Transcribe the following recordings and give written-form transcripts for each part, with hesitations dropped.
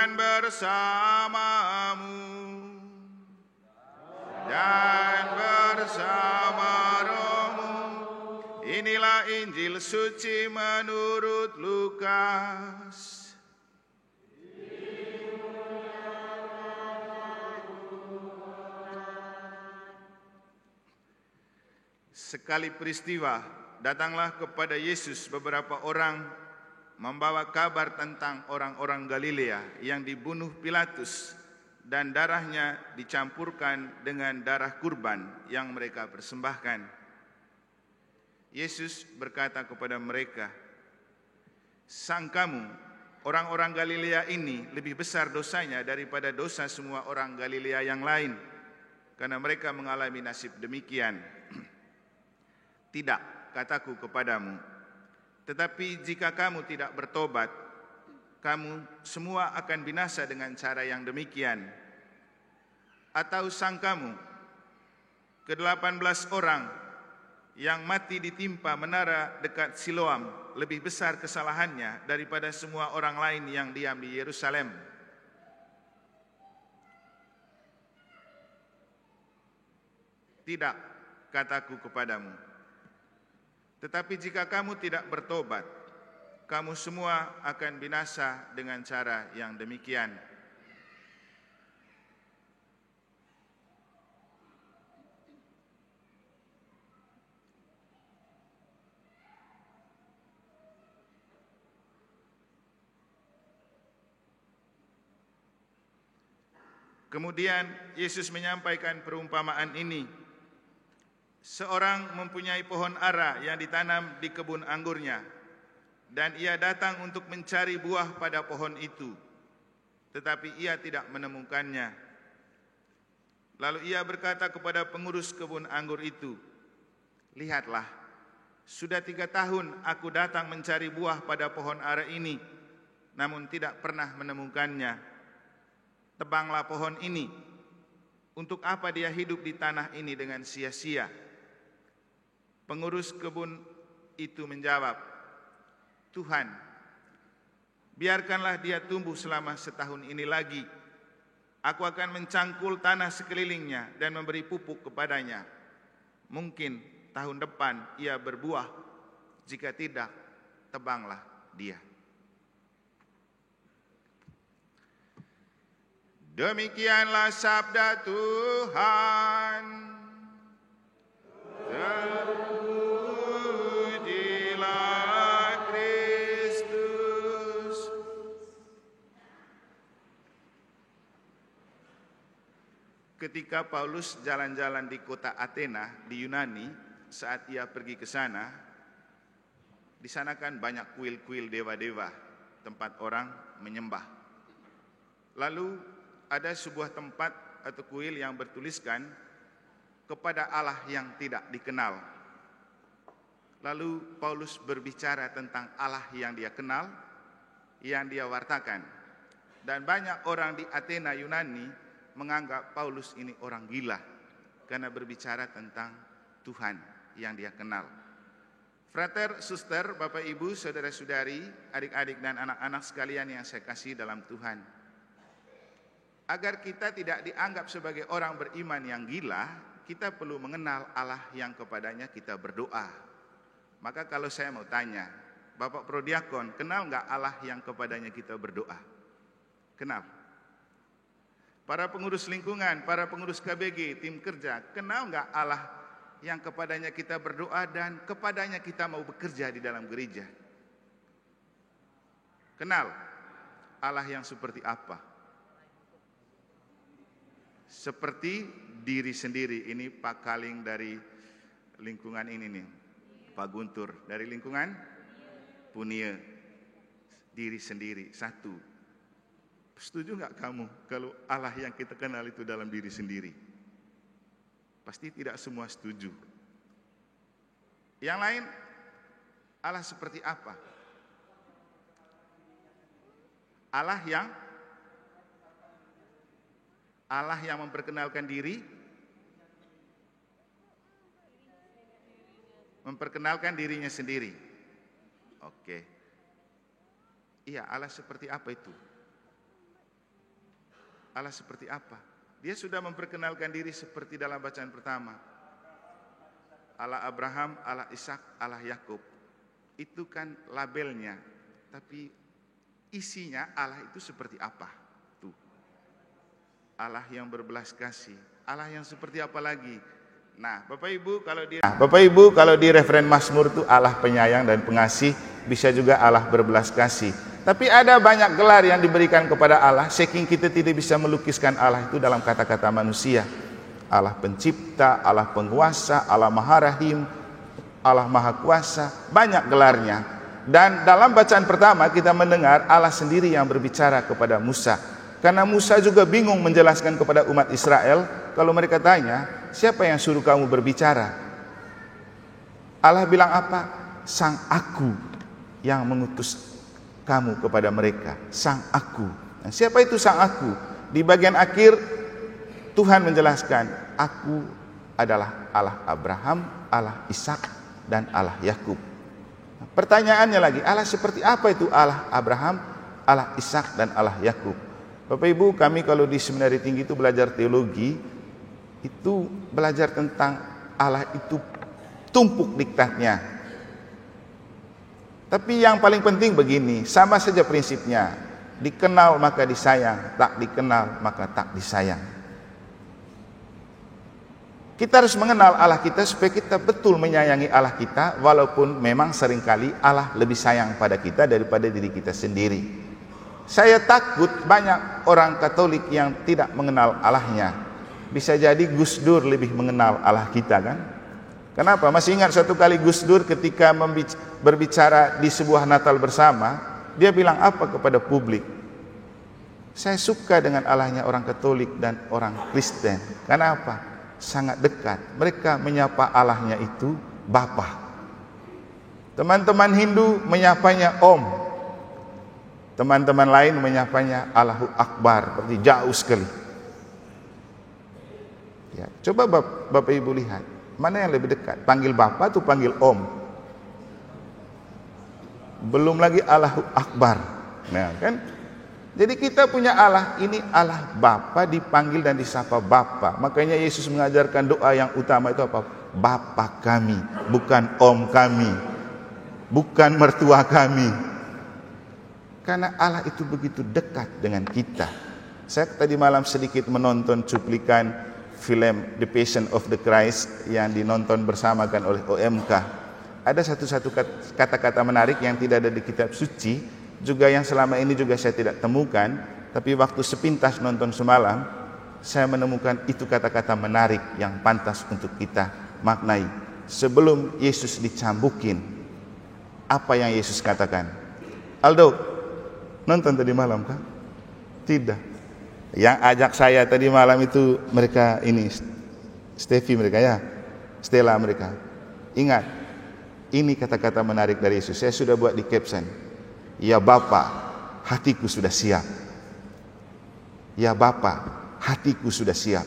Tuhan bersamamu dan bersama rohmu. Inilah Injil suci menurut Lukas. Sekali peristiwa, datanglah kepada Yesus beberapa orang membawa kabar tentang orang-orang Galilea yang dibunuh Pilatus dan darahnya dicampurkan dengan darah kurban yang mereka persembahkan. Yesus berkata kepada mereka, "Sangkamu orang-orang Galilea ini lebih besar dosanya daripada dosa semua orang Galilea yang lain, karena mereka mengalami nasib demikian. Tidak, kataku kepadamu, tetapi jika kamu tidak bertobat, kamu semua akan binasa dengan cara yang demikian. Atau sangkamu ke-18 orang yang mati ditimpa menara dekat Siloam lebih besar kesalahannya daripada semua orang lain yang diam di Yerusalem? Tidak, kataku kepadamu. Tetapi jika kamu tidak bertobat, kamu semua akan binasa dengan cara yang demikian." Kemudian Yesus menyampaikan perumpamaan ini. Seorang mempunyai pohon ara yang ditanam di kebun anggurnya, dan ia datang untuk mencari buah pada pohon itu, tetapi ia tidak menemukannya. Lalu ia berkata kepada pengurus kebun anggur itu, "Lihatlah, sudah 3 tahun aku datang mencari buah pada pohon ara ini, namun tidak pernah menemukannya. Tebanglah pohon ini. Untuk apa dia hidup di tanah ini dengan sia-sia?" Pengurus kebun itu menjawab, "Tuhan, biarkanlah dia tumbuh selama setahun ini lagi. Aku akan mencangkul tanah sekelilingnya dan memberi pupuk kepadanya. Mungkin tahun depan ia berbuah. Jika tidak, tebanglah dia." Demikianlah sabda Tuhan. Terpujilah Kristus. Ketika Paulus jalan-jalan di kota Athena di Yunani, saat ia pergi ke sana, di sana kan banyak kuil-kuil dewa-dewa, tempat orang menyembah. Lalu ada sebuah tempat atau kuil yang bertuliskan kepada Allah yang tidak dikenal. Lalu Paulus berbicara tentang Allah yang dia kenal, yang dia wartakan. Dan banyak orang di Athena Yunani menganggap Paulus ini orang gila karena berbicara tentang Tuhan yang dia kenal. Frater, suster, Bapak Ibu, saudara-saudari, adik-adik dan anak-anak sekalian yang saya kasih dalam Tuhan. Agar kita tidak dianggap sebagai orang beriman yang gila, kita perlu mengenal Allah yang kepadanya kita berdoa. Maka kalau saya mau tanya, Bapak Prodiakon, kenal nggak Allah yang kepadanya kita berdoa? Kenal? Para pengurus lingkungan, para pengurus KBG, tim kerja, kenal nggak Allah yang kepadanya kita berdoa dan kepadanya kita mau bekerja di dalam gereja? Kenal Allah yang seperti apa? Seperti diri sendiri. Ini Pak Kaling dari lingkungan ini nih, Pak Guntur dari lingkungan Punia. Diri sendiri, satu. Setuju nggak kamu kalau Allah yang kita kenal itu dalam diri sendiri? Pasti tidak semua setuju. Yang lain, Allah seperti apa? Allah yang memperkenalkan diri, memperkenalkan dirinya sendiri. Oke. Iya, Allah seperti apa itu? Allah seperti apa? Dia sudah memperkenalkan diri seperti dalam bacaan pertama. Allah Abraham, Allah Ishak, Allah Yakub. Itu kan labelnya. Tapi isinya Allah itu seperti apa? Tuh. Allah yang berbelas kasih. Allah yang seperti apa lagi? Nah, Bapak Ibu kalau di referen Mazmur itu Allah penyayang dan pengasih, bisa juga Allah berbelas kasih. Tapi ada banyak gelar yang diberikan kepada Allah, saking kita tidak bisa melukiskan Allah itu dalam kata-kata manusia. Allah pencipta, Allah penguasa, Allah maha rahim, Allah maha kuasa, banyak gelarnya. Dan dalam bacaan pertama kita mendengar Allah sendiri yang berbicara kepada Musa. Karena Musa juga bingung menjelaskan kepada umat Israel, kalau mereka tanya, siapa yang suruh kamu berbicara? Allah bilang apa? Sang Aku yang mengutus kamu kepada mereka. Sang Aku. Nah, siapa itu Sang Aku? Di bagian akhir Tuhan menjelaskan, Aku adalah Allah Abraham, Allah Ishak, dan Allah Yakub. Nah, pertanyaannya lagi, Allah seperti apa itu Allah Abraham, Allah Ishak, dan Allah Yakub? Bapak Ibu, kami kalau di Seminari Tinggi itu belajar teologi, itu belajar tentang Allah itu tumpuk diktatnya. Tapi yang paling penting begini, sama saja prinsipnya, dikenal maka disayang, tak dikenal maka tak disayang. Kita harus mengenal Allah kita supaya kita betul menyayangi Allah kita, walaupun memang seringkali Allah lebih sayang pada kita daripada diri kita sendiri. Saya takut banyak orang Katolik yang tidak mengenal Allahnya. Bisa jadi Gus Dur lebih mengenal Allah kita kan? Kenapa? Masih ingat suatu kali Gus Dur ketika berbicara di sebuah Natal bersama, dia bilang apa kepada publik? Saya suka dengan Allahnya orang Katolik dan orang Kristen. Kenapa? Sangat dekat. Mereka menyapa Allahnya itu Bapa. Teman-teman Hindu menyapanya Om. Teman-teman lain menyapanya Allahu Akbar, berarti jauh sekali. Ya, coba Bapak Ibu lihat, mana yang lebih dekat? Panggil Bapa atau panggil Om? Belum lagi Allahu Akbar. Nah, kan? Jadi kita punya Allah, ini Allah Bapa dipanggil dan disapa Bapa. Makanya Yesus mengajarkan doa yang utama itu apa? Bapa kami, bukan Om kami, bukan mertua kami. Karena Allah itu begitu dekat dengan kita. Saya tadi malam sedikit menonton cuplikan film The Passion of the Christ yang dinonton bersamakan oleh OMK. Ada satu kata-kata menarik yang tidak ada di kitab suci, juga yang selama ini juga saya tidak temukan, tapi waktu sepintas nonton semalam, saya menemukan itu kata-kata menarik yang pantas untuk kita maknai. Sebelum Yesus dicambukin, apa yang Yesus katakan? Aldo, nonton tadi malam kah? Tidak. Yang ajak saya tadi malam itu mereka ini, Steffi mereka ya, Stella mereka. Ingat, ini kata-kata menarik dari Yesus. Saya sudah buat di caption. Ya Bapa, hatiku sudah siap. Ya Bapa, hatiku sudah siap.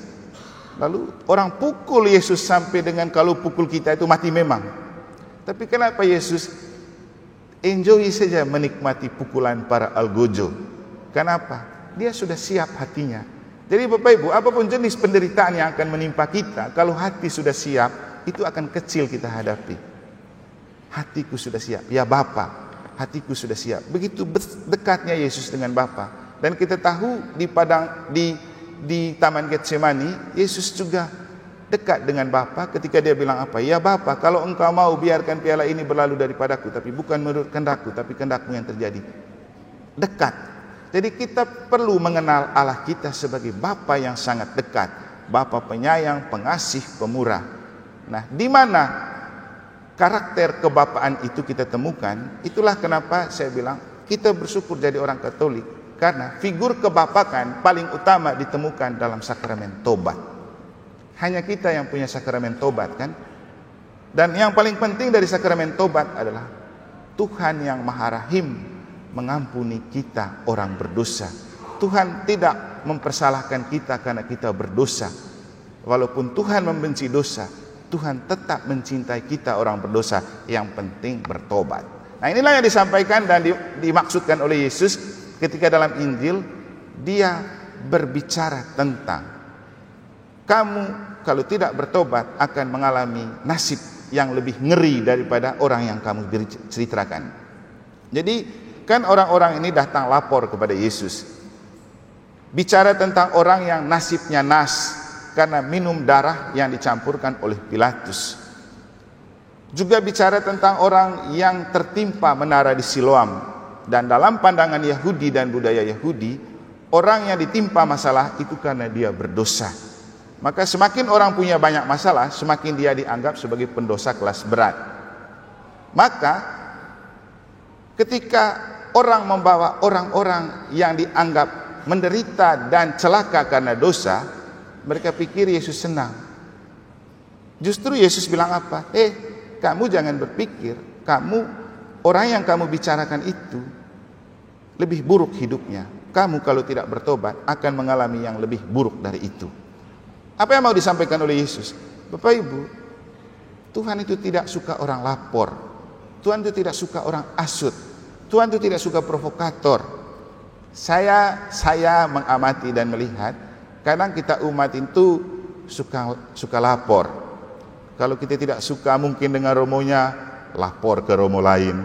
Lalu orang pukul Yesus sampai dengan kalau pukul kita itu mati memang. Tapi kenapa Yesus enjoy saja menikmati pukulan para algojo? Kenapa? Dia sudah siap hatinya. Jadi Bapak Ibu, apapun jenis penderitaan yang akan menimpa kita, kalau hati sudah siap, itu akan kecil kita hadapi. Hatiku sudah siap. Ya Bapa, hatiku sudah siap. Begitu dekatnya Yesus dengan Bapa. Dan kita tahu di Taman Getsemani, Yesus juga dekat dengan Bapa ketika dia bilang apa? Ya Bapa, kalau engkau mau biarkan piala ini berlalu daripadaku, tapi bukan menurut kehendakku, tapi kehendakmu yang terjadi. Dekat. Jadi kita perlu mengenal Allah kita sebagai Bapa yang sangat dekat, Bapa penyayang, pengasih, pemurah. Nah, di mana karakter kebapaan itu kita temukan? Itulah kenapa saya bilang kita bersyukur jadi orang Katolik, karena figur kebapakan paling utama ditemukan dalam sakramen tobat. Hanya kita yang punya sakramen tobat kan? Dan yang paling penting dari sakramen tobat adalah Tuhan yang Maha Rahim mengampuni kita orang berdosa. Tuhan tidak mempersalahkan kita karena kita berdosa. Walaupun Tuhan membenci dosa, Tuhan tetap mencintai kita orang berdosa. Yang penting bertobat. Nah, inilah yang disampaikan dan dimaksudkan oleh Yesus ketika dalam Injil dia berbicara tentang kamu kalau tidak bertobat akan mengalami nasib yang lebih ngeri daripada orang yang kamu ceritakan. Jadi kan orang-orang ini datang lapor kepada Yesus, bicara tentang orang yang nasibnya nas karena minum darah yang dicampurkan oleh Pilatus. Juga bicara tentang orang yang tertimpa menara di Siloam. Dan dalam pandangan Yahudi dan budaya Yahudi, orang yang ditimpa masalah itu karena dia berdosa. Maka semakin orang punya banyak masalah, semakin dia dianggap sebagai pendosa kelas berat. Maka ketika orang membawa orang-orang yang dianggap menderita dan celaka karena dosa, mereka pikir Yesus senang. Justru Yesus bilang apa? Kamu jangan berpikir orang yang kamu bicarakan itu lebih buruk hidupnya. Kamu kalau tidak bertobat akan mengalami yang lebih buruk dari itu. Apa yang mau disampaikan oleh Yesus? Bapak Ibu, Tuhan itu tidak suka orang lapor. Tuhan itu tidak suka orang asut. Tuhan itu tidak suka provokator. Saya mengamati dan melihat, kadang kita umat itu suka lapor. Kalau kita tidak suka mungkin dengan romonya, lapor ke romo lain.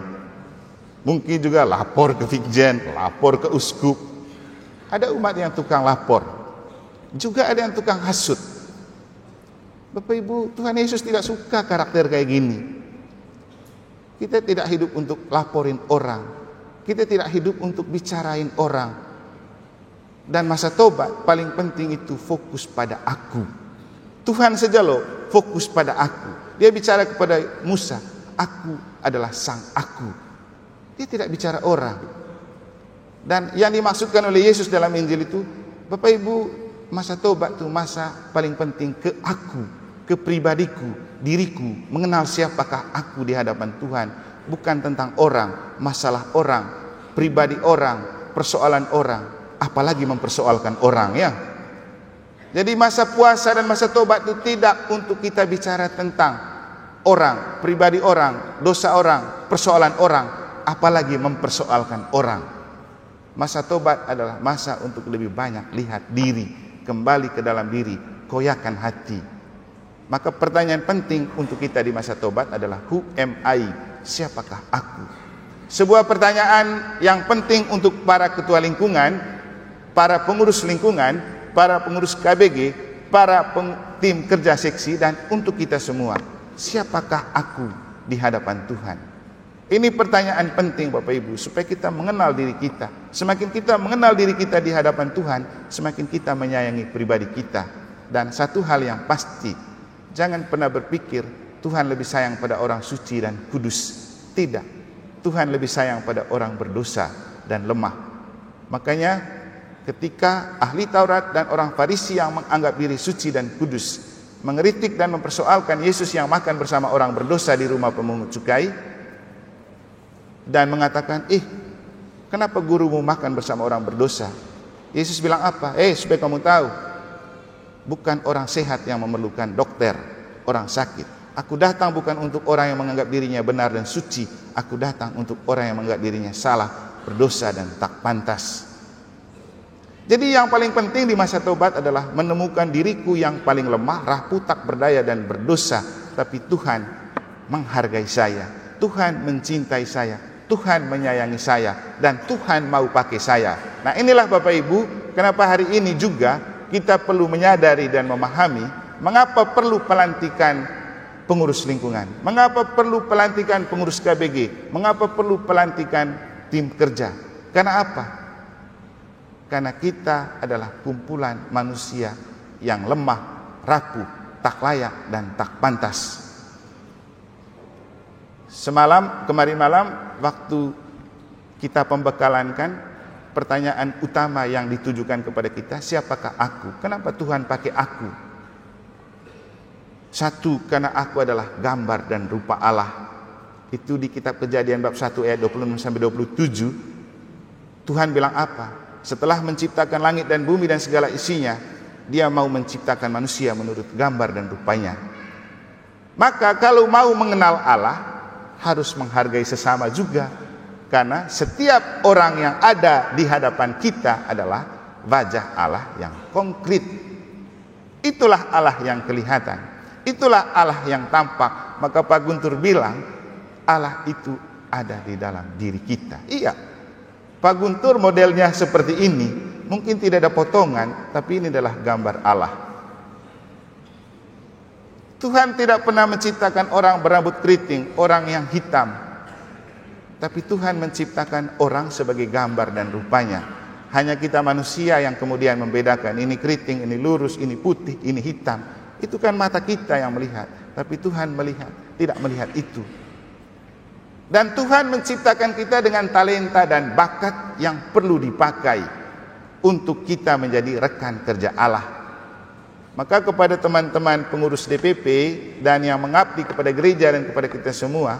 Mungkin juga lapor ke Vikjen, lapor ke uskup. Ada umat yang tukang lapor. Juga ada yang tukang hasut. Bapak Ibu, Tuhan Yesus tidak suka karakter kayak gini. Kita tidak hidup untuk laporin orang. Kita tidak hidup untuk bicarain orang. Dan masa tobat paling penting itu fokus pada aku. Tuhan saja loh fokus pada aku. Dia bicara kepada Musa, aku adalah sang aku. Dia tidak bicara orang. Dan yang dimaksudkan oleh Yesus dalam Injil itu, Bapak Ibu, masa tobat itu masa paling penting ke aku, ke pribadiku, diriku, mengenal siapakah aku di hadapan Tuhan. Bukan tentang orang, masalah orang, pribadi orang, persoalan orang, apalagi mempersoalkan orang ya. Jadi masa puasa dan masa tobat itu tidak untuk kita bicara tentang orang, pribadi orang, dosa orang, persoalan orang, apalagi mempersoalkan orang. Masa tobat adalah masa untuk lebih banyak lihat diri, kembali ke dalam diri, koyakan hati. Maka pertanyaan penting untuk kita di masa tobat adalah who am I? Siapakah aku? Sebuah pertanyaan yang penting untuk para ketua lingkungan, para pengurus lingkungan, para pengurus KBG, para tim kerja seksi, dan untuk kita semua. Siapakah aku di hadapan Tuhan? Ini pertanyaan penting Bapak Ibu, supaya kita mengenal diri kita. Semakin kita mengenal diri kita di hadapan Tuhan, semakin kita menyayangi pribadi kita. Dan satu hal yang pasti, jangan pernah berpikir Tuhan lebih sayang pada orang suci dan kudus. Tidak. Tuhan lebih sayang pada orang berdosa dan lemah. Makanya ketika ahli Taurat dan orang Farisi yang menganggap diri suci dan kudus mengeritik dan mempersoalkan Yesus yang makan bersama orang berdosa di rumah pemungut cukai, dan mengatakan, kenapa gurumu makan bersama orang berdosa? Yesus bilang apa? Supaya kamu tahu, bukan orang sehat yang memerlukan dokter, orang sakit. Aku datang bukan untuk orang yang menganggap dirinya benar dan suci. Aku datang untuk orang yang menganggap dirinya salah, berdosa dan tak pantas. Jadi yang paling penting di masa tobat adalah menemukan diriku yang paling lemah, rapuh, tak berdaya dan berdosa. Tapi Tuhan menghargai saya, Tuhan mencintai saya, Tuhan menyayangi saya, dan Tuhan mau pakai saya. Nah inilah Bapak Ibu, kenapa hari ini juga kita perlu menyadari dan memahami mengapa perlu pelantikan pengurus lingkungan, mengapa perlu pelantikan pengurus KBG, mengapa perlu pelantikan tim kerja. Karena apa? Karena kita adalah kumpulan manusia yang lemah, rapuh, tak layak dan tak pantas. Kemarin malam waktu kita pembekalankan, pertanyaan utama yang ditujukan kepada kita, siapakah aku? Kenapa Tuhan pakai aku? Satu, karena aku adalah gambar dan rupa Allah. Itu di kitab Kejadian bab 1 ayat 26-27. Tuhan bilang apa? Setelah menciptakan langit dan bumi dan segala isinya, Dia mau menciptakan manusia menurut gambar dan rupanya. Maka kalau mau mengenal Allah, harus menghargai sesama juga. Karena setiap orang yang ada di hadapan kita adalah wajah Allah yang konkret. Itulah Allah yang kelihatan. Itulah Allah yang tampak. Maka Pak Guntur bilang, Allah itu ada di dalam diri kita. Iya, Pak Guntur modelnya seperti ini. Mungkin tidak ada potongan, tapi ini adalah gambar Allah. Tuhan tidak pernah menciptakan orang berambut keriting, orang yang hitam. Tapi Tuhan menciptakan orang sebagai gambar dan rupanya. Hanya kita manusia yang kemudian membedakan, ini keriting, ini lurus, ini putih, ini hitam. Itu kan mata kita yang melihat. Tapi Tuhan melihat, tidak melihat itu. Dan Tuhan menciptakan kita dengan talenta dan bakat yang perlu dipakai untuk kita menjadi rekan kerja Allah. Maka kepada teman-teman pengurus DPP dan yang mengabdi kepada gereja dan kepada kita semua,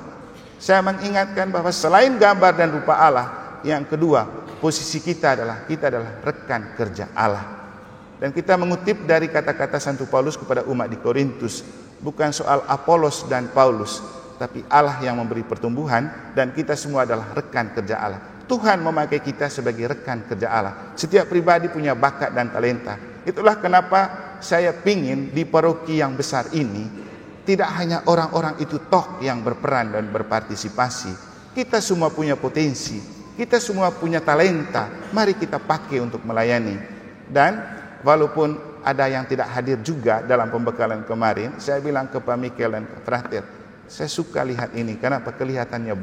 saya mengingatkan bahwa selain gambar dan rupa Allah, yang kedua, posisi kita adalah rekan kerja Allah. Dan kita mengutip dari kata-kata Santo Paulus kepada umat di Korintus, bukan soal Apolos dan Paulus, tapi Allah yang memberi pertumbuhan dan kita semua adalah rekan kerja Allah. Tuhan memakai kita sebagai rekan kerja Allah. Setiap pribadi punya bakat dan talenta. Itulah kenapa saya pingin di paroki yang besar ini tidak hanya orang-orang itu toh yang berperan dan berpartisipasi. Kita semua punya potensi, kita semua punya talenta. Mari kita pakai untuk melayani. Dan walaupun ada yang tidak hadir juga dalam pembekalan kemarin, saya bilang ke Pak Mikel dan ke Frater, saya suka lihat ini. Kenapa? Kelihatannya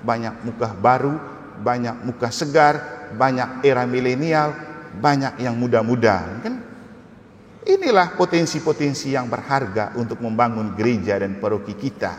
banyak muka baru, banyak muka segar, banyak era milenial, banyak yang muda-muda. Kan? Inilah potensi-potensi yang berharga untuk membangun gereja dan paroki kita.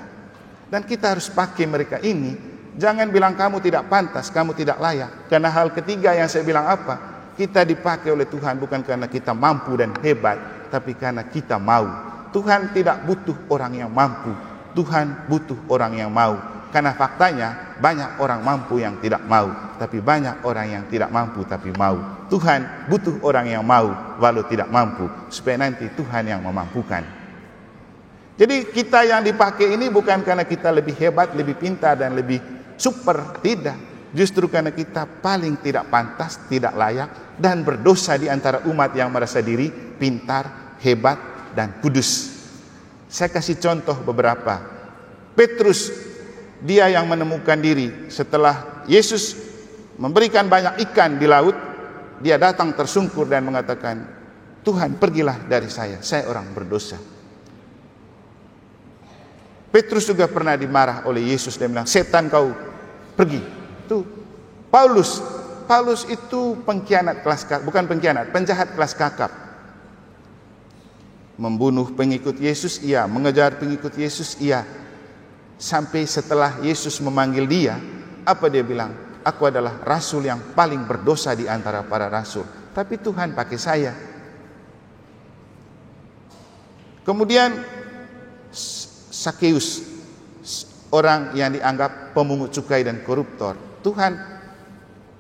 Dan kita harus pakai mereka ini. Jangan bilang kamu tidak pantas, kamu tidak layak. Karena hal ketiga yang saya bilang apa? Kita dipakai oleh Tuhan bukan karena kita mampu dan hebat, tapi karena kita mau. Tuhan tidak butuh orang yang mampu, Tuhan butuh orang yang mau. Karena faktanya banyak orang mampu yang tidak mau, tapi banyak orang yang tidak mampu tapi mau. Tuhan butuh orang yang mau walau tidak mampu, supaya nanti Tuhan yang memampukan. Jadi kita yang dipakai ini bukan karena kita lebih hebat, lebih pintar dan lebih super, tidak. Justru karena kita paling tidak pantas, tidak layak dan berdosa di antara umat yang merasa diri pintar, hebat dan kudus. Saya kasih contoh beberapa. Petrus, dia yang menemukan diri setelah Yesus memberikan banyak ikan di laut, dia datang tersungkur dan mengatakan, Tuhan pergilah dari saya orang berdosa. Petrus juga pernah dimarah oleh Yesus dan bilang, setan kau pergi. Itu Paulus itu pengkhianat kelas kakap, bukan pengkhianat, penjahat kelas kakap. Membunuh pengikut Yesus, iya. Mengejar pengikut Yesus, iya. Sampai setelah Yesus memanggil dia, apa dia bilang? Aku adalah rasul yang paling berdosa di antara para rasul, tapi Tuhan pakai saya. Kemudian Sakeus, orang yang dianggap pemungut cukai dan koruptor, Tuhan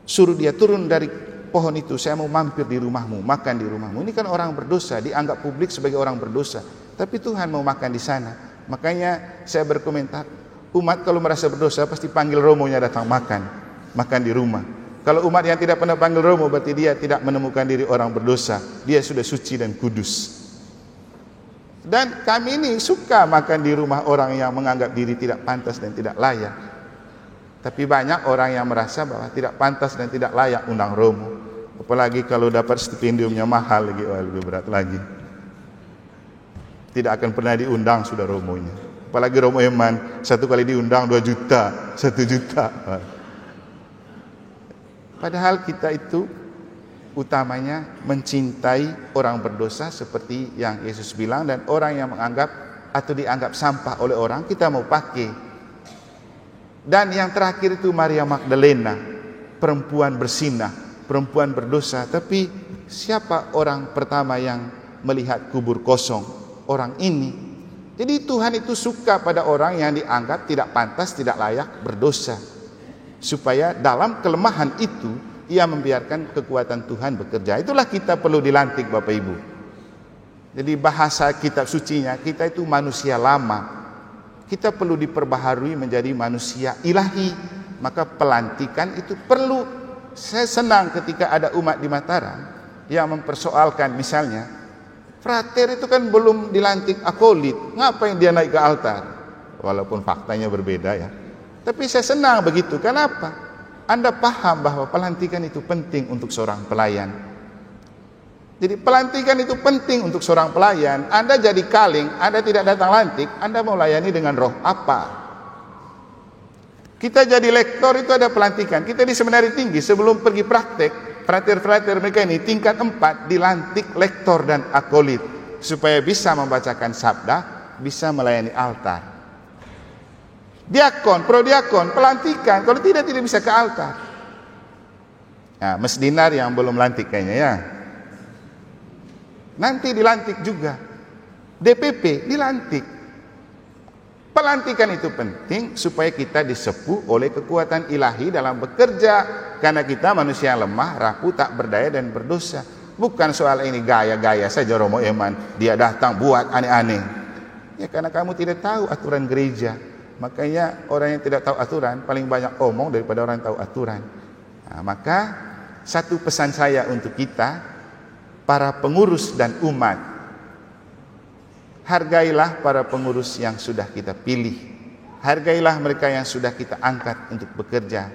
suruh dia turun dari pohon itu, saya mau mampir di rumahmu, makan di rumahmu. Ini kan orang berdosa, dianggap publik sebagai orang berdosa, tapi Tuhan mau makan di sana. Makanya saya berkomentar, umat kalau merasa berdosa pasti panggil romonya datang makan di rumah. Kalau umat yang tidak pernah panggil romo, berarti dia tidak menemukan diri orang berdosa, dia sudah suci dan kudus. Dan kami ini suka makan di rumah orang yang menganggap diri tidak pantas dan tidak layak. Tapi banyak orang yang merasa bahwa tidak pantas dan tidak layak undang romo. Apalagi kalau dapat stipendiumnya mahal lagi, lebih berat lagi. Tidak akan pernah diundang sudah romonya. Apalagi romo eman, satu kali diundang 2 juta, 1 juta. Padahal kita itu utamanya mencintai orang berdosa seperti yang Yesus bilang, dan orang yang menganggap atau dianggap sampah oleh orang kita mau pakai. Dan yang terakhir itu Maria Magdalena, perempuan bersinah, perempuan berdosa. Tapi siapa orang pertama yang melihat kubur kosong? Orang ini. Jadi Tuhan itu suka pada orang yang dianggap tidak pantas, tidak layak, berdosa, supaya dalam kelemahan itu ia membiarkan kekuatan Tuhan bekerja. Itulah kita perlu dilantik Bapak Ibu. Jadi bahasa kitab sucinya, kita itu manusia lama, kita perlu diperbaharui menjadi manusia ilahi. Maka pelantikan itu perlu. Saya senang ketika ada umat di Mataram yang mempersoalkan misalnya, frater itu kan belum dilantik akolit, ngapain dia naik ke altar? Walaupun faktanya berbeda ya. Tapi saya senang begitu. Kenapa? Anda paham bahwa pelantikan itu penting untuk seorang pelayan. Jadi pelantikan itu penting untuk seorang pelayan. Anda jadi kaling, Anda tidak datang lantik, Anda mau layani dengan roh apa? Kita jadi lektor itu ada pelantikan. Kita di seminari tinggi sebelum pergi praktek, frater-frater mereka ini tingkat 4 dilantik lektor dan akolit supaya bisa membacakan sabda, bisa melayani altar. Diakon, prodiakon, pelantikan, kalau tidak bisa ke altar. Nah, Mas Dinar yang belum lantik kayaknya ya. Nanti dilantik juga. DPP dilantik. Pelantikan itu penting supaya kita disepuh oleh kekuatan ilahi dalam bekerja, karena kita manusia yang lemah, rapuh, tak berdaya dan berdosa. Bukan soal ini gaya-gaya saja Romo Eman, dia datang buat aneh-aneh. Ya karena kamu tidak tahu aturan gereja. Makanya orang yang tidak tahu aturan paling banyak omong daripada orang yang tahu aturan. Nah, maka satu pesan saya untuk kita, para pengurus dan umat, hargailah para pengurus yang sudah kita pilih. Hargailah mereka yang sudah kita angkat untuk bekerja.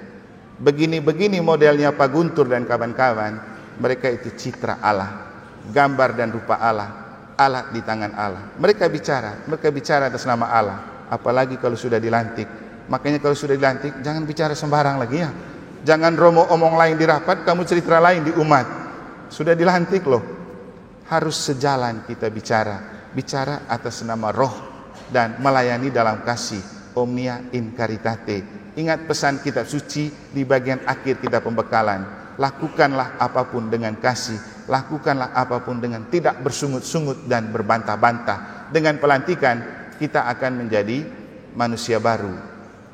Begini-begini modelnya Pak Guntur dan kawan-kawan. Mereka itu citra Allah, gambar dan rupa Allah, alat di tangan Allah. Mereka bicara atas nama Allah. Apalagi kalau sudah dilantik. Makanya kalau sudah dilantik, jangan bicara sembarang lagi ya. Jangan Romo omong lain di rapat, kamu cerita lain di umat. Sudah dilantik loh. Harus sejalan kita bicara atas nama roh dan melayani dalam kasih, omnia in caritate. Ingat pesan kitab suci di bagian akhir kita pembekalan, lakukanlah apapun dengan kasih, lakukanlah apapun dengan tidak bersungut-sungut dan berbantah-bantah. Dengan pelantikan kita akan menjadi manusia baru,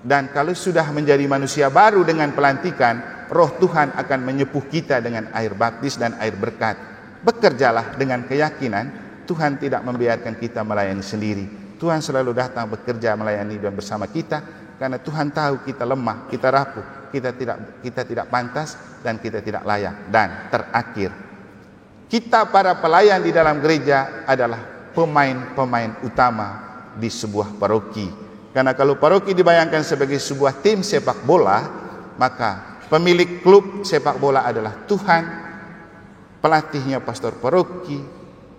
dan kalau sudah menjadi manusia baru dengan pelantikan, roh Tuhan akan menyepuh kita dengan air baptis dan air berkat. Bekerjalah dengan keyakinan Tuhan tidak membiarkan kita melayani sendiri. Tuhan selalu datang bekerja melayani dan bersama kita, karena Tuhan tahu kita lemah, kita rapuh, kita tidak pantas dan kita tidak layak. Dan terakhir, kita para pelayan di dalam gereja adalah pemain-pemain utama di sebuah paroki. Karena kalau paroki dibayangkan sebagai sebuah tim sepak bola, maka pemilik klub sepak bola adalah Tuhan, pelatihnya pastor paroki,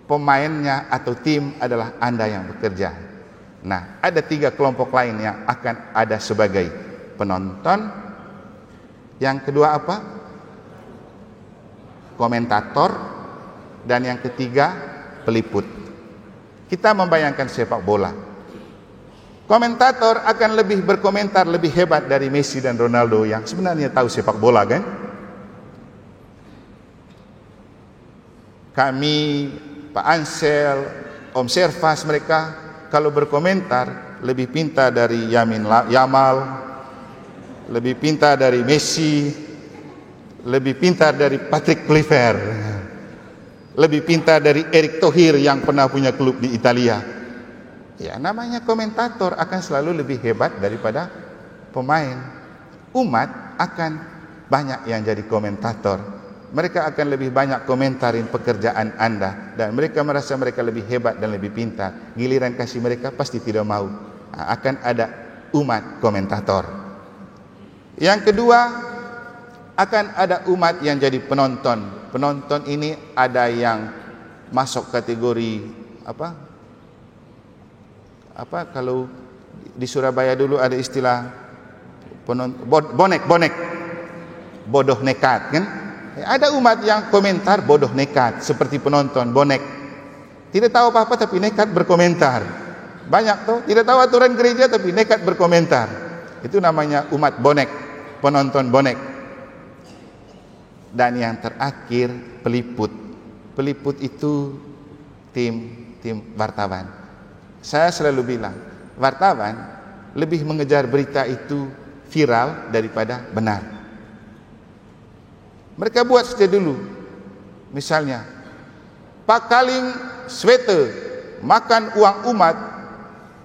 pemainnya atau tim adalah Anda yang bekerja. Nah, ada 3 kelompok lain yang akan ada sebagai penonton. Yang kedua apa? Komentator. Dan yang ketiga peliput. Kita membayangkan sepak bola. Komentator akan lebih berkomentar lebih hebat dari Messi dan Ronaldo yang sebenarnya tahu sepak bola kan? Kami, Pak Ansel, Om Servas, mereka kalau berkomentar lebih pintar dari Yamal, lebih pintar dari Messi, lebih pintar dari Patrick Kluivert, lebih pintar dari Erick Thohir yang pernah punya klub di Italia. Ya, namanya komentator akan selalu lebih hebat daripada pemain. Umat akan banyak yang jadi komentator. Mereka akan lebih banyak komentarin pekerjaan Anda, dan mereka merasa mereka lebih hebat dan lebih pintar. Giliran kasih mereka pasti tidak mau. Akan ada umat komentator. Yang kedua, akan ada umat yang jadi penonton. Penonton ini ada yang masuk kategori apa kalau di Surabaya dulu ada istilah bonek bodoh nekat kan? Ada umat yang komentar bodoh nekat seperti penonton bonek, tidak tahu apa-apa tapi nekat berkomentar. Banyak tuh tidak tahu aturan gereja tapi nekat berkomentar. Itu namanya umat bonek, penonton bonek. Dan yang terakhir peliput. Peliput itu tim wartawan. Saya selalu bilang, wartawan lebih mengejar berita itu viral daripada benar. Mereka buat sejak dulu. Misalnya, Pak Kaling Swete makan uang umat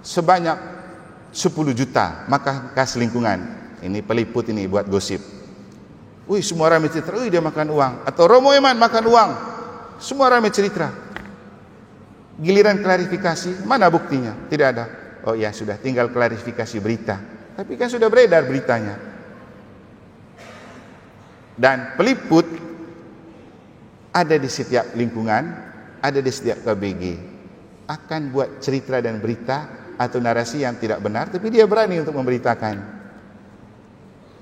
sebanyak 10 juta, maka kas lingkungan. Ini peliput ini buat gosip. Wih, semua orang mesti tahu dia makan uang. Atau Romo Eman makan uang semua ramai cerita. Giliran klarifikasi, mana buktinya? Tidak ada. Oh ya sudah, tinggal klarifikasi berita. Tapi kan sudah beredar beritanya. Dan peliput ada di setiap lingkungan, ada di setiap KBG. Akan buat cerita dan berita atau narasi yang tidak benar, tapi dia berani untuk memberitakan.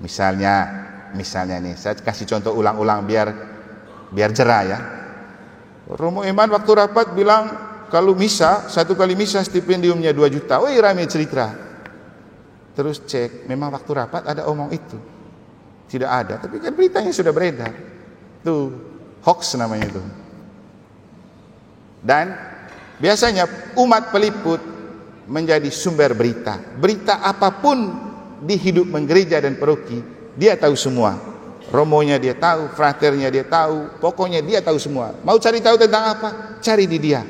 Misalnya nih, saya kasih contoh ulang-ulang biar jerah ya. Romo Eman waktu rapat bilang kalau misa, 1 kali misa stipendiumnya 2 juta. Wih, ramai cerita. Terus cek, memang waktu rapat ada omong itu? Tidak ada, tapi kan beritanya sudah beredar. Tuh, hoax namanya itu. Dan biasanya umat peliput menjadi sumber berita. Berita apapun di hidup menggereja dan paroki, dia tahu semua. Romonya dia tahu, fraternya dia tahu, pokoknya dia tahu semua. Mau cari tahu tentang apa? Cari di dia.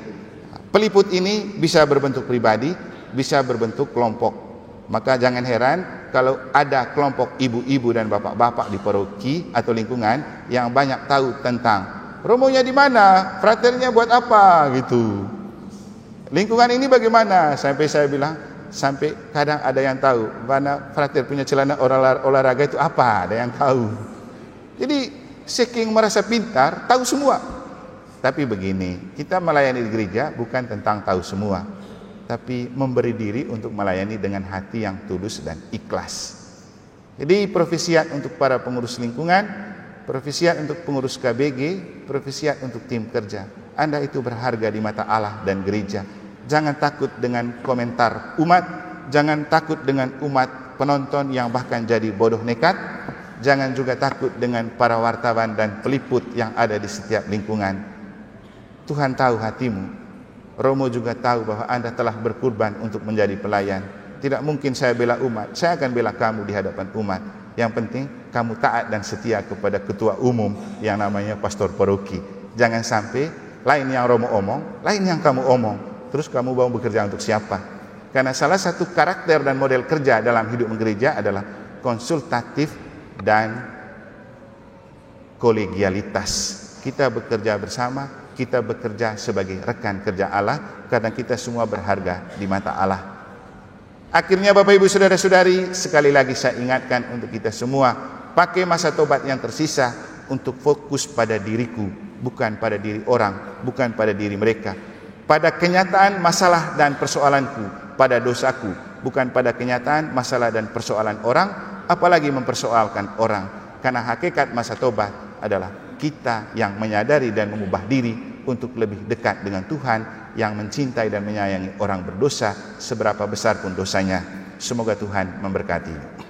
Peliput ini bisa berbentuk pribadi, bisa berbentuk kelompok. Maka jangan heran kalau ada kelompok ibu-ibu dan bapak-bapak di paroki atau lingkungan yang banyak tahu tentang romonya di mana, fraternya buat apa gitu. Lingkungan ini bagaimana? Sampai saya bilang, sampai kadang ada yang tahu mana frater punya celana olahraga itu apa, ada yang tahu. Jadi saking merasa pintar, tahu semua. Tapi begini, kita melayani di gereja bukan tentang tahu semua, tapi memberi diri untuk melayani dengan hati yang tulus dan ikhlas. Jadi profesiat untuk para pengurus lingkungan, profesiat untuk pengurus KBG, profesiat untuk tim kerja. Anda itu berharga di mata Allah dan gereja. Jangan takut dengan komentar umat, jangan takut dengan umat penonton yang bahkan jadi bodoh nekat, jangan juga takut dengan para wartawan dan peliput yang ada di setiap lingkungan. Tuhan tahu hatimu. Romo juga tahu bahwa Anda telah berkorban untuk menjadi pelayan. Tidak mungkin saya bela umat, saya akan bela kamu di hadapan umat. Yang penting kamu taat dan setia kepada ketua umum yang namanya pastor paroki. Jangan sampai lain yang Romo omong, lain yang kamu omong. Terus kamu mau bekerja untuk siapa? Karena salah satu karakter dan model kerja dalam hidup gereja adalah konsultatif dan kolegialitas. Kita bekerja bersama, kita bekerja sebagai rekan kerja Allah, karena kita semua berharga di mata Allah. Akhirnya Bapak Ibu Saudara-saudari, sekali lagi saya ingatkan untuk kita semua, pakai masa tobat yang tersisa untuk fokus pada diriku, bukan pada diri orang, bukan pada diri mereka. Pada kenyataan masalah dan persoalanku, pada dosaku, bukan pada kenyataan masalah dan persoalan orang, apalagi mempersoalkan orang. Karena hakikat masa tobat adalah kita yang menyadari dan mengubah diri untuk lebih dekat dengan Tuhan yang mencintai dan menyayangi orang berdosa seberapa besar pun dosanya. Semoga Tuhan memberkati.